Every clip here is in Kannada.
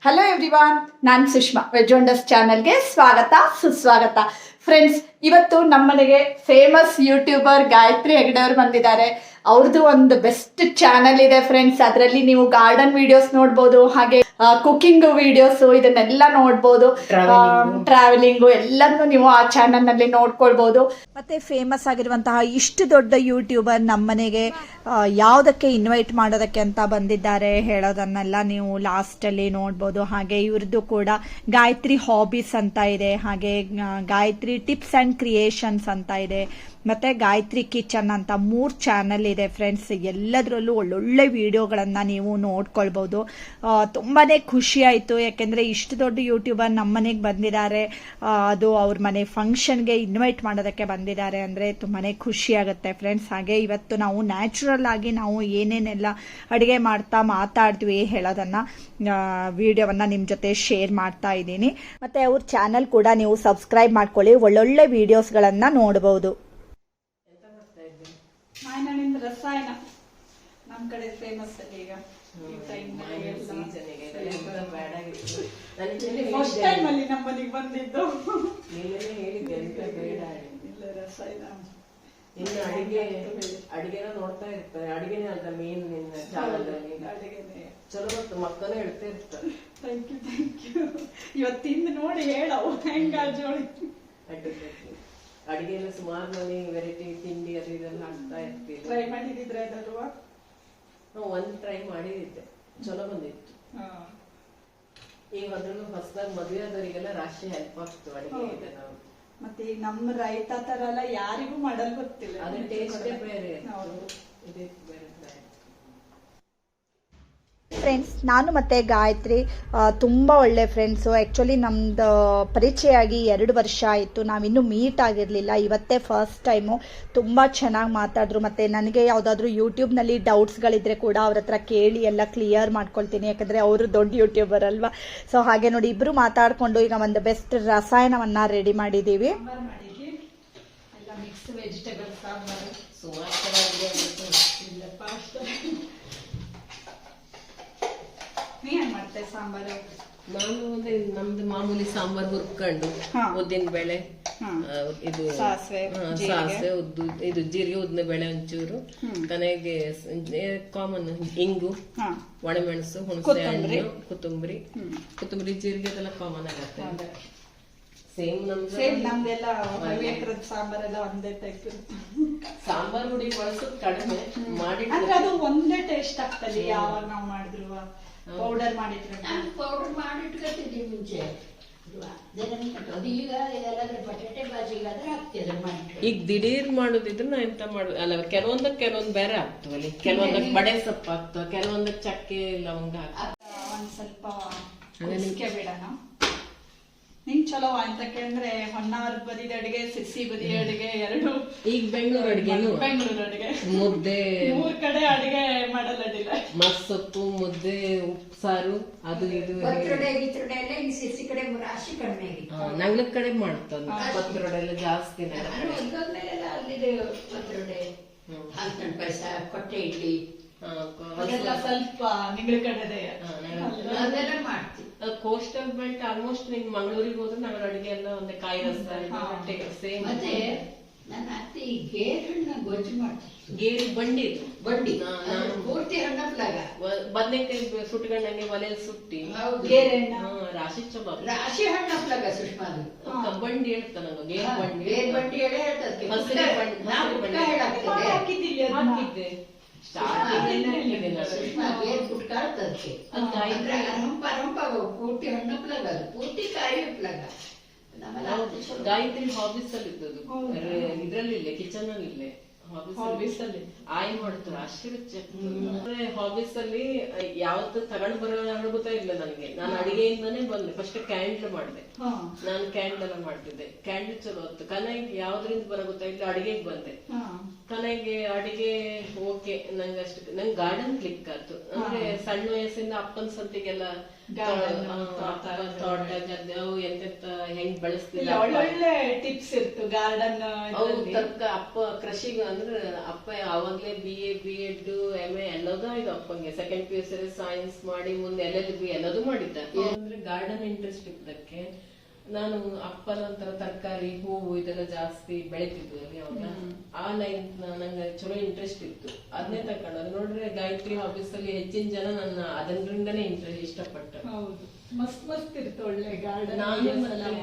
ಹಲೋ ಎವ್ರಿವಾನ್, ನಾನು ಸುಷ್ಮಾ. ವೆಜ್ ವಂಡರ್ಸ್ ಚಾನಲ್ಗೆ ಸ್ವಾಗತ ಸುಸ್ವಾಗತ. ಫ್ರೆಂಡ್ಸ್, ಇವತ್ತು ನಮ್ಮನೆಗೆ ಫೇಮಸ್ ಯೂಟ್ಯೂಬರ್ ಗಾಯತ್ರಿ ಹೆಗ್ಡೆ ಅವರು ಬಂದಿದ್ದಾರೆ. ಅವ್ರದ್ದು ಒಂದು ಬೆಸ್ಟ್ ಚಾನಲ್ ಇದೆ ಫ್ರೆಂಡ್ಸ್. ಅದರಲ್ಲಿ ನೀವು ಗಾರ್ಡನ್ ವಿಡಿಯೋಸ್ ನೋಡ್ಬೋದು, ಹಾಗೆ ಕುಕಿಂಗ್ ವಿಡಿಯೋಸ್ ಇದನ್ನೆಲ್ಲ ನೋಡ್ಬೋದು. ಟ್ರಾವೆಲಿಂಗು ಎಲ್ಲನೂ ನೀವು ಆ ಚಾನಲ್ ನಲ್ಲಿ ನೋಡ್ಕೊಳ್ಬೋದು. ಮತ್ತೆ ಫೇಮಸ್ ಆಗಿರುವಂತಹ ಇಷ್ಟು ದೊಡ್ಡ ಯೂಟ್ಯೂಬರ್ ನಮ್ಮನೆಗೆ ಯಾವುದಕ್ಕೆ ಇನ್ವೈಟ್ ಮಾಡೋದಕ್ಕೆ ಅಂತ ಬಂದಿದ್ದಾರೆ ಹೇಳೋದನ್ನೆಲ್ಲ ನೀವು ಲಾಸ್ಟ್ ಅಲ್ಲಿ ನೋಡ್ಬೋದು. ಹಾಗೆ ಇವ್ರದ್ದು ಕೂಡ ಗಾಯತ್ರಿ ಹಾಬೀಸ್ ಅಂತ ಇದೆ, ಹಾಗೆ ಗಾಯತ್ರಿ ಟಿಪ್ಸ್ ಅಂಡ್ ಕ್ರಿಯೇಷನ್ಸ್ ಅಂತ ಇದೆ, ಮತ್ತೆ ಗಾಯತ್ರಿ ಕಿಚನ್ ಅಂತ 3 ಚಾನಲ್ ಇದೆ ಫ್ರೆಂಡ್ಸ್. ಎಲ್ಲದರಲ್ಲೂ ಒಳ್ಳೊಳ್ಳೆ ವಿಡಿಯೋಗಳನ್ನ ನೀವು ನೋಡ್ಕೊಳ್ಬಹುದು. ತುಂಬಾನೇ ಖುಷಿ ಆಯ್ತು, ಯಾಕೆಂದ್ರೆ ಇಷ್ಟು ದೊಡ್ಡ ಯೂಟ್ಯೂಬರ್ ನಮ್ಮ ಮನೆಗೆ ಬಂದಿದ್ದಾರೆ, ಅದು ಅವ್ರ ಮನೆ ಫಂಕ್ಷನ್ಗೆ ಇನ್ವೈಟ್ ಮಾಡೋದಕ್ಕೆ ಬಂದಿದ್ದಾರೆ ಅಂದ್ರೆ ತುಂಬಾನೇ ಖುಷಿ ಆಗುತ್ತೆ ಫ್ರೆಂಡ್ಸ್. ಹಾಗೆ ಇವತ್ತು ನಾವು ನ್ಯಾಚುರಲ್ ಆಗಿ ನಾವು ಏನೇನೆಲ್ಲ ಅಡಿಗೆ ಮಾಡ್ತಾ ಮಾತಾಡ್ತೀವಿ ಹೇಳೋದನ್ನ ವಿಡಿಯೋವನ್ನ ನಿಮ್ ಜೊತೆ ಶೇರ್ ಮಾಡ್ತಾ ಇದ್ದೀನಿ. ಮತ್ತೆ ಅವ್ರ ಚಾನಲ್ ಕೂಡ ನೀವು ಸಬ್ಸ್ಕ್ರೈಬ್ ಮಾಡ್ಕೊಳ್ಳಿ, ಒಳ್ಳೊಳ್ಳೆ ವಿಡಿಯೋಸ್ಗಳನ್ನ ನೋಡಬಹುದು. ಮಾಯನಹಣ್ಣಿನ ರಸಾಯನ ನಮ್ ಕಡೆ ಫೇಮಸ್ ಅಲ್ಲಿ ಈಗ ಫಸ್ಟ್ ಟೈಮ್ ಅಲ್ಲಿ ನಮ್ಮ ಮನೆಗೆ ಬಂದಿದ್ದು. ರಸಾಯನ ಇನ್ನು ಅಡಿಗೆನ ನೋಡ್ತಾ ಇರ್ತಾರೆ. ಅಡಿಗೆನೇ ಅಲ್ಲ ಮೇನ್ ನಿನ್ನ ಚಾನಲ್ ಅಲ್ಲಿ ಚಲೋ ಗೊತ್ತು, ಮಕ್ಕಳೇ ಹೇಳ್ತಾ ಇರ್ತಾರೆ. Thank you. ಇವತ್ತಿಂದ ನೋಡಿ ಹೇಳವು ಹೆಂಗ ಜೋಳಿ ಅಡಿಗೆ ಎಲ್ಲ ಸುಮಾರು ಮನೆ ವೆರೈಟಿ ತಿಂಡಿ ಅದು ಇದೆಲ್ಲ ಹಾಕ್ತಾ ಇರ್ತೀವಿ. ಟ್ರೈ ಮಾಡಿದಿದ್ರೆ ಅದಲ್ವಾ? ಒಂದ್ ಟ್ರೈ ಮಾಡಿದ್ದೆ, ಚಲೋ ಬಂದಿತ್ತು. ಈಗ ಅದ್ರಲ್ಲೂ ಹೊಸದಾಗಿ ಮದುವೆ ಆದವರಿಗೆಲ್ಲ ರಾಶಿ ಹೆಲ್ಪ್ ಆಗ್ತು ಅಡಿಗೆ ಇದೆ. ನಾವು ಮತ್ತೆ ಈಗ ನಮ್ಮ ರೈತ ತರ ಎಲ್ಲ ಯಾರಿಗೂ ಮಾಡಲ್ ಗೊತ್ತಿಲ್ಲ, ಅದ್ರ ಟೇಸ್ಟೇ ಬೇರೆ. ಇದೇ ಬೇರೆ. ಫ್ರೆಂಡ್ಸ್, ನಾನು ಮತ್ತು ಗಾಯತ್ರಿ ತುಂಬ ಒಳ್ಳೆ ಫ್ರೆಂಡ್ಸು. ಆ್ಯಕ್ಚುಲಿ ನಮ್ಮದು ಪರಿಚಯ ಆಗಿ 2 ವರ್ಷ ಆಯಿತು. ನಾವಿನ್ನೂ ಮೀಟ್ ಆಗಿರಲಿಲ್ಲ, ಇವತ್ತೇ ಫಸ್ಟ್ ಟೈಮು. ತುಂಬ ಚೆನ್ನಾಗಿ ಮಾತಾಡಿದ್ರು. ಮತ್ತು ನನಗೆ ಯಾವುದಾದ್ರೂ ಯೂಟ್ಯೂಬ್ನಲ್ಲಿ ಡೌಟ್ಸ್ಗಳಿದ್ರೆ ಕೂಡ ಅವ್ರ ಹತ್ರ ಕೇಳಿ ಎಲ್ಲ ಕ್ಲಿಯರ್ ಮಾಡ್ಕೊಳ್ತೀನಿ, ಯಾಕಂದರೆ ಅವರು ದೊಡ್ಡ ಯೂಟ್ಯೂಬರ್ ಅಲ್ವಾ. ಸೊ ಹಾಗೆ ನೋಡಿ, ಇಬ್ಬರು ಮಾತಾಡಿಕೊಂಡು ಈಗ ಒಂದು ಬೆಸ್ಟ್ ರಸಾಯನವನ್ನು ರೆಡಿ ಮಾಡಿದ್ದೀವಿ. ಎಲ್ಲ ಮಿಕ್ಸ್ ವೆಜಿಟೇಬಲ್ ಸಾಂಬಾರು ಸಾಂಬಾರು. ನಾನು ನಮ್ದು ಮಾಮೂಲಿ ಸಾಂಬಾರ್ ಹುರ್ಕೊಂಡು ಉದ್ದಿನ ಬೇಳೆ, ಇದು ಸಾಸಿವೆ, ಉದ್ದು, ಇದು ಜೀರಿಗೆ, ಉದ್ದಿನ ಬೇಳೆ ಒಂಚೂರು, ಕೊನೆಗೆ ಕಾಮನ್ ಇಂಗು, ಒಣಮೆಣಸು, ಹುಣಸೆ ಹಣ್ಣು, ಕೊತ್ತಂಬರಿ, ಜೀರಿಗೆ ಅದೆಲ್ಲ ಕಾಮನ್ ಆಗತ್ತೆ. ಸೇಮ್ ನಮ್ದೆಲ್ಲ ಸಾಂಬಾರೆಲ್ಲ ಒಂದೇ ಟೈಪ್ ಇರುತ್ತೆ. ಸಾಂಬಾರ್ ಹುಡಿ ಬಳಸೋದು ಕಡಿಮೆ ಮಾಡಿ, ಅದು ಒಂದೇ ಟೇಸ್ಟ್ ಆಗ್ತದೆ ಯಾವಾಗ ನಾವು ಮಾಡಿದ್ರು. ಪೌಡರ್ ಮಾಡಿದ್ರೆ ಪೌಡರ್ ಮಾಡಿಟ್ಕೊತಿದ್ವಿ ಮುಂಚೆ. ಈಗ ದಿಢೀರ್ ಮಾಡೋದಿದ್ರೆ ನಾ ಎಂತ ಮಾಡೋದು ಅಲ್ಲ, ಕೆಲವೊಂದ್ ಬೇರೆ ಆಗ್ತವಲ್ಲಿ, ಕೆಲವೊಂದಕ್ಕೆ ಬಡೆ ಸೊಪ್ಪು ಆಗ್ತವ, ಕೆಲವೊಂದಕ್ಕೆ ಚಕ್ಕೆ ಲವಂಗ ಆಗ್ತವ. ಒಂದ್ ಸ್ವಲ್ಪ ಬಿಡೋಣ. ನಿಂಗ್ ಚಲೋ ಅಂತಕ್ಕೆ ಅಂದ್ರೆ ಹೊನ್ನಾವರದ ಬದಿದ ಅಡಿಗೆ, ಸಿರ್ಸಿ ಬದಿ ಅಡಿಗೆ ಎರಡು. ಈಗ ಬೆಂಗಳೂರು ಅಡಿಗೆ ಮುದ್ದೆ 3 ಕಡೆ ಅಡಿಗೆ ಮಾಡಲ್ಲ. ಮಸ್ಸೊಪ್ಪು, ಮುದ್ದೆ, ಉಪ್ಪು ಸಾರು, ಅದು ಇದು ಸಿರ್ಸಿ ಕಡೆ ರಾಶಿ ಕಡಿಮೆ ಆಗಿತ್ತು. ನಂಗ್ಲದ ಕಡೆ ಮಾಡ್ತಾನೆ ಪತ್ರೊಡೆ ಎಲ್ಲ ಜಾಸ್ತಿ. ಅಲ್ಲಿದೆ ಪತ್ರೊಡೆ, ಹಲ್ಸನ್ ಪಾಯಸ, ಕೊಟ್ಟೆ ಇಡ್ಲಿ ಅದೆಲ್ಲ ಸ್ವಲ್ಪ ನಿಗಳ ಕಡೆ ಅದೆಲ್ಲ ಮಾಡ್ತೀವಿ. ಕೋಸ್ಟಲ್ ಬೆಲ್ಟ್ ಆಲ್ಮೋಸ್ಟ್ ನಿಮ್ ಮಂಗಳೂರಿಗೆ ಹೋದ್ರೆ ನಾವ್ ಅಡಿಗೆ ಎಲ್ಲ ಒಂದೇ ಕಾಯಿ ರಸ ಸೇಮ್. ಮತ್ತೆ ನನ್ನ ಅತ್ತೆ ಗೇರ್ ಹಣ್ಣ ಗೊಜ್ಜು ಮಾಡ್ತೀವಿ. ಗೇರು ಬಂಡಿ ಪೂರ್ತಿ ಹಣ್ಣ ಪ್ಲಾಗ, ಬದ್ನೆಕಾಯಿ ಸುಟ್ಕೊಂಡಂಗೆ ಒಲೆಯಲ್ಲಿ ಸುಟ್ಟಿ ರಾಶಿ ಚೊಲೋ. ರಾಶಿ ಹಣ್ಣ ಪ್ಲಾಗ ಸುಷ್ಮಾ, ಬಂಡಿ ಹೇಳ್ತಾನ ಗೇರ್ ಬಂಡಿ. ಗೇರ್ ಬಂಡಿ ಹೇಳಿ ಹೇಳ್ತದೆ. ಹಾಕಿದ್ದೆ ಪೂರ್ತಿ ಹಣ್ಣು ಪ್ಲಗ್, ಅದು ಪೂರ್ತಿ ಕಾಯಿ ಪ್ಲಗ್. ಗಾಯತ್ರಿ ಹಾಬೀಸ್ ಅಲ್ಲಿ ಇದ್ದದ್ದು, ಇದ್ರಲ್ಲಿ ಇಲ್ಲೇ ಕಿಚನ್ ಅಲ್ಲಿ ಇಲ್ಲೇ ಹಾಬೀಸ್ ಅಲ್ಲಿ ಆಯಿ ಮಾಡ್ತಾರೆ. ಅಷ್ಟೇ ಹಾಬೀಸ್ ಅಲ್ಲಿ ಯಾವತ್ತು ತಗೊಂಡ್ ಬರೋ ಗೊತ್ತಾಗಿಲ್ಲ ನನಗೆ. ನಾನು ಅಡಿಗೆಯಿಂದಾನೇ ಬಂದೆ. ಫಸ್ಟ್ ಕ್ಯಾಂಡಲ್ ಮಾಡಿದೆ, ನಾನು ಕ್ಯಾಂಡಲ್ ಎಲ್ಲ ಮಾಡ್ತಿದ್ದೆ. ಕ್ಯಾಂಡಲ್ ಚಲೋ ಹೊತ್ತು ಕನೆಗೆ ಯಾವ್ದ್ರಿಂದ ಬರೋ ಗೊತ್ತಾಗಿಲ್ಲ, ಅಡಿಗೆಗೆ ಬಂದೆ. ಕನೆಗೆ ಅಡಿಗೆ ಓಕೆ ನಂಗೆ ಗಾರ್ಡನ್ ಕ್ಲಿಕ್ ಆಯ್ತು. ಅಂದ್ರೆ ಸಣ್ಣ ವಯಸ್ಸಿಂದ ಅಪ್ಪನ ಸಂತಿಗೆಲ್ಲ ತೋಟದಾಗ ಅವು ಎಂತೆಂತ ಹೆಂಗ್ ಬೆಳೆಸ್ತಿಲ್ಲ ಒಳ್ಳೊಳ್ಳೆ ಟಿಪ್ಸ್ ಇತ್ತು ಗಾರ್ಡನ್. ಅಪ್ಪ ಕೃಷಿಗ ಅಂದ್ರೆ ಅಪ್ಪ ಅವಾಗ್ಲೇ BA, B.Ed, MA ಎಲ್ಲದೂ ಇದು ಅಪ್ಪಂಗೆ. ಸೆಕೆಂಡ್ PUC ಸೈನ್ಸ್ ಮಾಡಿ ಮುಂದೆ LLB ಎಲ್ಲದೂ ಮಾಡಿದ್ದ. ಏನಂದ್ರೆ ಗಾರ್ಡನ್ ಇಂಟ್ರೆಸ್ಟ್ ಇದ್ದಕ್ಕೆ ನಾನು ಅಪ್ಪನ ಒಂಥರ ತರಕಾರಿ ಹೂವು ಇದೆಲ್ಲ ಜಾಸ್ತಿ ಬೆಳಿತಿದ್ವು ಅಲ್ಲಿ ಅವಾಗ. ಆ ಲೈನ್ ನಂಗೆ ಚಲೋ ಇಂಟ್ರೆಸ್ಟ್ ಇತ್ತು, ಅದನ್ನೇ ತಕೊಂಡು. ಅದು ನೋಡ್ರೆ ಗಾಯತ್ರಿ ಹಾಬೀಸ್ ಅಲ್ಲಿ ಹೆಚ್ಚಿನ ಜನ ನನ್ನ ಅದರಿಂದನೇ ಇಷ್ಟಪಟ್ಟ. ಮಸ್ತ್ ಮಸ್ತ್ ಇತ್ತು ಒಳ್ಳೆ ಗಾರ್ಡನ್. ನಾನು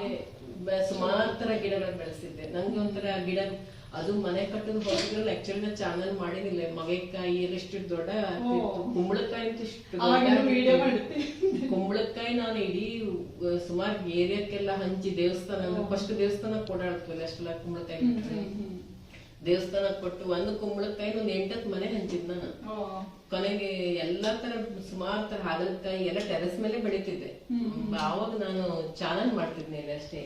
ಸುಮಾರು ತರ ಗಿಡಗಳನ್ನ ಬೆಳೆಸಿದ್ದೆ. ನಂಗೆ ಒಂಥರ ಗಿಡ ಅದು ಮನೆ ಕಟ್ಟೋದು ಹೋಗಿದ್ರಲ್ಲಿ ಆಕ್ಚುಲಿ ನಾ ಚಾನಲ್ ಮಾಡಿದಿಲ್ಲ. ಮಗೆಕಾಯಿ ಎಷ್ಟು ದೊಡ್ಡ ಕುಂಬಳಕಾಯಿ ಅಂತ ಇಷ್ಟು ಕುಂಬಳಕಾಯಿ ನಾನು ಇಡೀ ಸುಮಾರು ಏರಿಯಾಕ್ಕೆಲ್ಲ ಹಂಚಿ ದೇವಸ್ಥಾನ ಫಸ್ಟ್ ದೇವಸ್ಥಾನ ಕೊಡಾಡ್ತೀವಲ್ಲ ಅಷ್ಟೆಲ್ಲ ಕುಂಬಳಕಾಯಿ ದೇವಸ್ಥಾನ ಕೊಟ್ಟು ಒಂದು ಕುಂಬಳಕಾಯಿ ಒಂದು 8 ಮನೆ ಹಂಚಿದ್ ನಾನು. ಕೊನೆಗೆ ಎಲ್ಲಾ ತರ ಸುಮಾರು ತರ ಹಾಗಲಕಾಯಿ ಎಲ್ಲ ಟೆರೆಸ್ ಮೇಲೆ ಬೆಳಿತಿದ್ದೆ. ಆವಾಗ ನಾನು ಚಾನಲ್ ಮಾಡ್ತಿದ್ನೇನೆ ಅಷ್ಟೇ.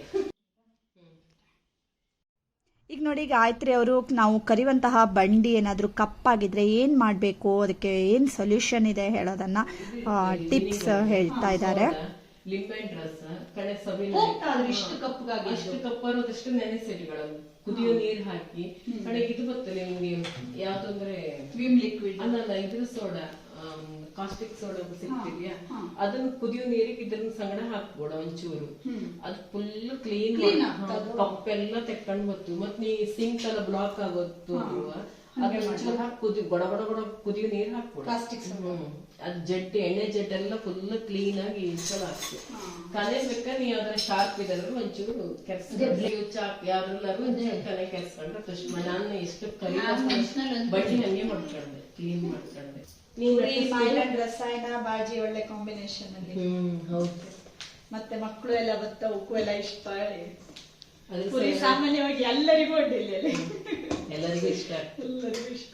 ಈಗ ನೋಡಿ ಗಾಯತ್ರಿ ಅವರು ನಾವು ಕರಿಯುವಂತಹ ಬಂಡಿ ಏನಾದರೂ ಕಪ್ಪಾಗಿದ್ರೆ ಏನು ಮಾಡಬೇಕು, ಅದಕ್ಕೆ ಏನು ಸೊಲ್ಯೂಷನ್ ಇದೆ ಹೇಳೋದನ್ನ ಟಿಪ್ಸ್ ಹೇಳ್ತಾ ಇದ್ದಾರೆ. ಲಿಂಬೆಹಣ್ಣು ರಸ ಕಡೆ ಇಷ್ಟು ಕಪ್ಪರೋದಷ್ಟು ನೆನೆಸಿಟ್ಗಳು ಕುದಿಯೋ ನೀರ್ ಹಾಕಿ ಕಡೆಗೆ ಇದು ಬರ್ತದೆ ನಿಮ್ಗೆ ಯಾವ್ದಂದ್ರೆ ವಿಮ್ ಲಿಕ್ವಿಡ್ ಅಲ್ಲ ಇದ್ರ ಸೋಡಾ ಕಾಸ್ಟಿಕ್ ಸೋಡಾ ಸಿಗ್ತಿದ್ಯಾ ಅದನ್ನ ಕುದಿಯೋ ನೀರಿಗೆ ಇದ್ರ ಸಂಗಡ ಹಾಕ್ಬೋಡ ಒಂಚೂರು. ಅದು ಫುಲ್ ಕ್ಲೀನ್ ಕಪ್ಪೆಲ್ಲ ತೆಕ್ಕೊಂಡ್ ಬತ್ತು. ಮತ್ ನೀ ಸಿಂಕ್ ಎಲ್ಲ ಬ್ಲಾಕ್ ಆಗೋದು ಕುದಿಯೋ ನೀರ್ ಹಾಕ್ಬೋಡ. ಅದ್ ಜಡ್ಡಿ ಎಣ್ಣೆ ಜಡ್ಡೆಲ್ಲ ಫುಲ್ ಕ್ಲೀನ್ ಆಗಿ ಚಲೋ ಆಗ್ತದೆ. ಕಲೆ ಬೇಕಾದ್ರೆ ನೀ ಯಾವ್ದಾರ ಶಾರ್ಪ್ ಇದಾದ್ರು ಒಂಚೂರು ಚಾಕ್ ಯಾವ್ದ್ರಲ್ಲಾರು ಒಂಚೂರು ಕಲೆ ಕೆರ್ಸ್ಕೊಂಡ್ರೆ ಫಸ್ಟ್ ನಾನು ಎಷ್ಟು ಕಲಿ ಬಡ್ಡಿ ಹಂಗೆ ಮಾಡ್ಕೊಂಡೆ, ಕ್ಲೀನ್ ಮಾಡ್ಕೊಂಡೆ. ರಸಾಯನ ಬಾಜಿ ಒಳ್ಳೆ ಕಾಂಬಿನೇಷನ್ ಅಲ್ಲಿ. ಹೌದು. ಮತ್ತೆ ಮಕ್ಕಳು ಎಲ್ಲ ಬತ್ತ ಉಕ್ಕು ಎಲ್ಲ ಇಷ್ಟ. ಪುರಿ ಸಾಮಾನ್ಯವಾಗಿ ಎಲ್ಲರಿಗೂ ಎಲ್ಲರಿಗೂ ಇಷ್ಟ. ಎಲ್ಲರಿಗೂ ಇಷ್ಟ.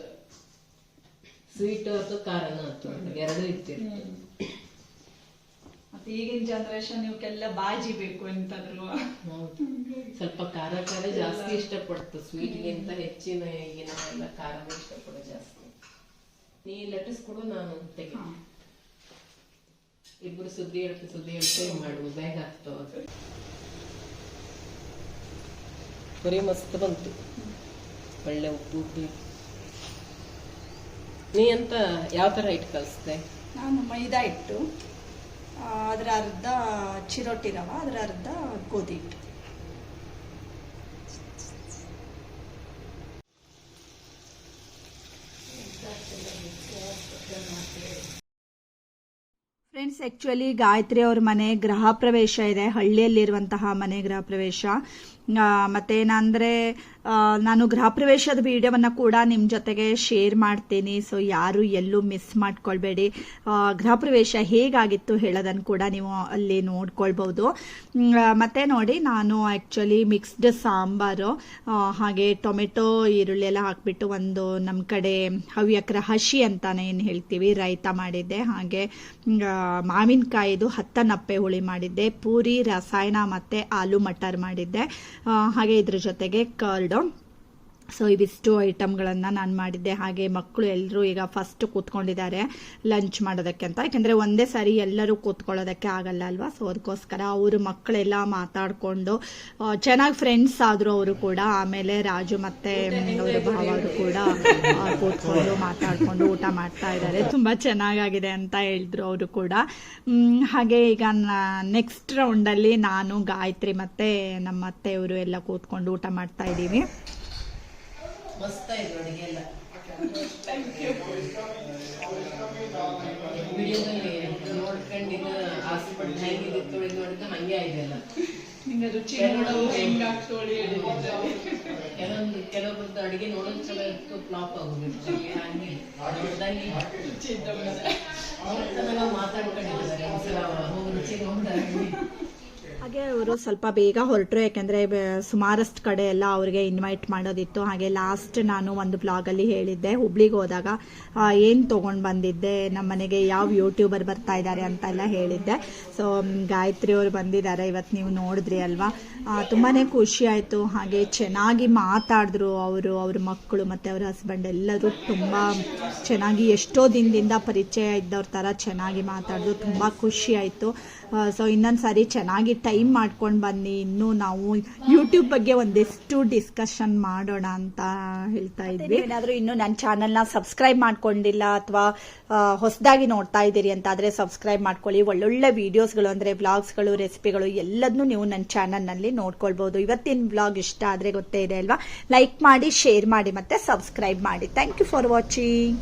ಸ್ವೀಟ್ ಅಥವಾ ಖಾರನ ಅಥವಾ ಎರಡೂ ಇರ್ತಿತ್ತು. ಮತ್ತೆ ಈಗಿನ ಜನರೇಷನ್ ಇವಕ್ಕೆಲ್ಲ ಬಾಜಿ ಬೇಕು ಅಂತಂದ್ರು. ಸ್ವಲ್ಪ ಖಾರ ಖಾರ ಜಾಸ್ತಿ ಇಷ್ಟಪಡ್ತು. ಸ್ವೀಟ್ಗಿಂತ ಹೆಚ್ಚಿನ ಈಗಿನ ಎಲ್ಲ ಖಾರನೇ ಇಷ್ಟಪಡೋ ಜಾಸ್ತಿ. ನೀ ಲೆಟರ್ಸ್ ಕೊಡು, ನಾನು ತೆಗಿ. ಇಬ್ರು ಸುದ್ದಿ ಹೇಳ್ತೇ ಮಾಡುವ ಬ್ಯಾಗ್ ಹಾಕ್ತಾವ. ಪುರಿ ಮಸ್ತ್ ಬಂತು, ಒಳ್ಳೆ ಉಪ್ಪು. ನೀ ಅಂತ ಯಾವ ತರ ಹಿಟ್ಟು ಕಲಿಸ್ದೆ? ನಾನು ಮೈದಾ ಹಿಟ್ಟು, ಅದರ ಅರ್ಧ ಚಿರೋಟಿ ರವ, ಅದರ ಅರ್ಧ ಗೋಧಿ ಹಿಟ್ಟು. ಫ್ರೆಂಡ್ಸ್, ಆ್ಯಕ್ಚುಲಿ ಗಾಯತ್ರಿ ಅವ್ರ ಮನೆ ಗೃಹ ಪ್ರವೇಶ ಇದೆ, ಹಳ್ಳಿಯಲ್ಲಿರುವಂತಹ ಮನೆ ಗೃಹ ಪ್ರವೇಶ. ಮತ್ತೇನಂದರೆ ನಾನು ಗೃಹ ಪ್ರವೇಶದ ವಿಡಿಯೋವನ್ನು ಕೂಡ ನಿಮ್ಮ ಜೊತೆಗೆ ಶೇರ್ ಮಾಡ್ತೀನಿ. ಸೊ ಯಾರು ಎಲ್ಲೂ ಮಿಸ್ ಮಾಡ್ಕೊಳ್ಬೇಡಿ. ಗೃಹ ಪ್ರವೇಶ ಹೇಗಾಗಿತ್ತು ಹೇಳೋದನ್ನು ಕೂಡ ನೀವು ಅಲ್ಲಿ ನೋಡ್ಕೊಳ್ಬೋದು. ಮತ್ತು ನೋಡಿ, ನಾನು ಆ್ಯಕ್ಚುಲಿ ಮಿಕ್ಸ್ಡ್ ಸಾಂಬಾರು ಹಾಗೆ ಟೊಮೆಟೊ ಈರುಳ್ಳಿ ಎಲ್ಲ ಹಾಕಿಬಿಟ್ಟು ಒಂದು ನಮ್ಮ ಕಡೆ ಹವ್ಯಕರ ಹಸಿ ಅಂತಾನೆ ಏನು ಹೇಳ್ತೀವಿ ರೈತ ಮಾಡಿದ್ದೆ. ಹಾಗೆ ಮಾವಿನಕಾಯಿದು 10 ನಪ್ಪೆ ಹುಳಿ ಮಾಡಿದ್ದೆ. ಪೂರಿ, ರಸಾಯನ ಮತ್ತು ಆಲೂ ಮಟರ್ ಮಾಡಿದ್ದೆ. ಹಾಗೆ ಇದ್ರ ಜೊತೆಗೆ ಕರ್ಡು. ಸೊ ಇವಿಷ್ಟು ಐಟಮ್ಗಳನ್ನು ನಾನು ಮಾಡಿದ್ದೆ. ಹಾಗೆ ಮಕ್ಕಳು ಎಲ್ಲರೂ ಈಗ ಫಸ್ಟ್ ಕೂತ್ಕೊಂಡಿದ್ದಾರೆ ಲಂಚ್ ಮಾಡೋದಕ್ಕೆ ಅಂತ. ಯಾಕೆಂದರೆ ಒಂದೇ ಸಾರಿ ಎಲ್ಲರೂ ಕೂತ್ಕೊಳ್ಳೋದಕ್ಕೆ ಆಗಲ್ಲ ಅಲ್ವಾ. ಸೊ ಅದಕ್ಕೋಸ್ಕರ ಅವರು ಮಕ್ಕಳೆಲ್ಲ ಮಾತಾಡಿಕೊಂಡು ಚೆನ್ನಾಗಿ ಫ್ರೆಂಡ್ಸ್ ಆದರು ಅವರು ಕೂಡ. ಆಮೇಲೆ ರಾಜು ಮತ್ತು ಅವರ ಭಾವ ಅವರು ಕೂಡ ಕೂತ್ಕೊಂಡು ಮಾತಾಡಿಕೊಂಡು ಊಟ ಮಾಡ್ತಾ ಇದ್ದಾರೆ. ತುಂಬ ಚೆನ್ನಾಗಾಗಿದೆ ಅಂತ ಹೇಳಿದ್ರು ಅವರು ಕೂಡ. ಹಾಗೆ ಈಗ ನೆಕ್ಸ್ಟ್ ರೌಂಡಲ್ಲಿ ನಾನು, ಗಾಯತ್ರಿ ಮತ್ತು ನಮ್ಮ ಅತ್ತೆಯವರು ಎಲ್ಲ ಕೂತ್ಕೊಂಡು ಊಟ ಮಾಡ್ತಾ ಇದ್ದೀವಿ. ಮಸ್ತ್ ಆಯ್ತು ಅಡಿಗೆ ಎಲ್ಲ. ವಿಡಿಯೋದಲ್ಲಿ ನೋಡ್ಕೊಂಡಿದ್ದು ಹಾಸ್ಪಿಟಲ್ ಹೆಂಗಿತ್ತು ನೋಡಿದ್ರೆ ಹಂಗೆ ಆಗಿದೆಲ್ಲ. ಕೆಲವೊಬ್ರದ್ದು ಅಡಿಗೆ ನೋಡೋದು ಚಲೋ ಇತ್ತು, ಫ್ಲಾಪ್ ಆಗೋದು ಹಂಗೆ ಮಾತಾಡ್ಕೊಂಡಿದ್ದಾರೆ. ರುಚಿ ನೋಡ್ತಾರೆ. ಹಾಗೆ ಅವರು ಸ್ವಲ್ಪ ಬೇಗ ಹೊರಟರು, ಯಾಕಂದರೆ ಸುಮಾರಷ್ಟು ಕಡೆ ಎಲ್ಲ ಅವ್ರಿಗೆ ಇನ್ವೈಟ್ ಮಾಡೋದಿತ್ತು. ಹಾಗೆ ಲಾಸ್ಟ್ ನಾನು ಒಂದು ಬ್ಲಾಗಲ್ಲಿ ಹೇಳಿದ್ದೆ, ಹುಬ್ಳಿಗೆ ಹೋದಾಗ ಏನು ತೊಗೊಂಡು ಬಂದಿದ್ದೆ, ನಮ್ಮ ಮನೆಗೆ ಯಾವ ಯೂಟ್ಯೂಬರ್ ಬರ್ತಾ ಇದ್ದಾರೆ ಅಂತ ಎಲ್ಲ ಹೇಳಿದ್ದೆ. ಸೊ ಗಾಯತ್ರಿ ಅವರು ಬಂದಿದ್ದಾರೆ, ಇವತ್ತು ನೀವು ನೋಡಿದ್ರಿ ಅಲ್ವಾ. ತುಂಬಾ ಖುಷಿ ಆಯಿತು. ಹಾಗೆ ಚೆನ್ನಾಗಿ ಮಾತಾಡಿದ್ರು ಅವರು, ಅವ್ರ ಮಕ್ಕಳು ಮತ್ತು ಅವ್ರ ಹಸ್ಬೆಂಡ್ ಎಲ್ಲರೂ ತುಂಬ ಚೆನ್ನಾಗಿ, ಎಷ್ಟೋ ದಿನದಿಂದ ಪರಿಚಯ ಇದ್ದವ್ರ ಥರ ಚೆನ್ನಾಗಿ ಮಾತಾಡಿದ್ರು. ತುಂಬ ಖುಷಿ ಆಯಿತು. ಸೊ ಇನ್ನೊಂದು ಸಾರಿ ಚೆನ್ನಾಗಿ ಟೈಮ್ ಮಾಡ್ಕೊಂಡು ಬನ್ನಿ, ಇನ್ನೂ ನಾವು ಯೂಟ್ಯೂಬ್ ಬಗ್ಗೆ ಒಂದಿಷ್ಟು ಡಿಸ್ಕಷನ್ ಮಾಡೋಣ ಅಂತ ಹೇಳ್ತಾ ಇದ್ವಿ. ಏನಾದರೂ ಇನ್ನೂ ನನ್ನ ಚಾನಲ್ನ ಸಬ್ಸ್ಕ್ರೈಬ್ ಮಾಡ್ಕೊಂಡಿಲ್ಲ ಅಥವಾ ಹೊಸದಾಗಿ ನೋಡ್ತಾ ಇದ್ದೀರಿ ಅಂತ ಆದರೆ ಸಬ್ಸ್ಕ್ರೈಬ್ ಮಾಡ್ಕೊಳ್ಳಿ. ಒಳ್ಳೊಳ್ಳೆ ವಿಡಿಯೋಸ್ಗಳು ಅಂದರೆ ವ್ಲಾಗ್ಸ್ಗಳು, ರೆಸಿಪಿಗಳು ಎಲ್ಲದನ್ನೂ ನೀವು ನನ್ನ ಚಾನಲ್ನಲ್ಲಿ ನೋಡ್ಕೊಳ್ಬೋದು. ಇವತ್ತಿನ ವ್ಲಾಗ್ ಇಷ್ಟ ಆದರೆ ಗೊತ್ತೇ ಇದೆ ಅಲ್ವಾ, ಲೈಕ್ ಮಾಡಿ, ಶೇರ್ ಮಾಡಿ ಮತ್ತು ಸಬ್ಸ್ಕ್ರೈಬ್ ಮಾಡಿ. Thank you for watching.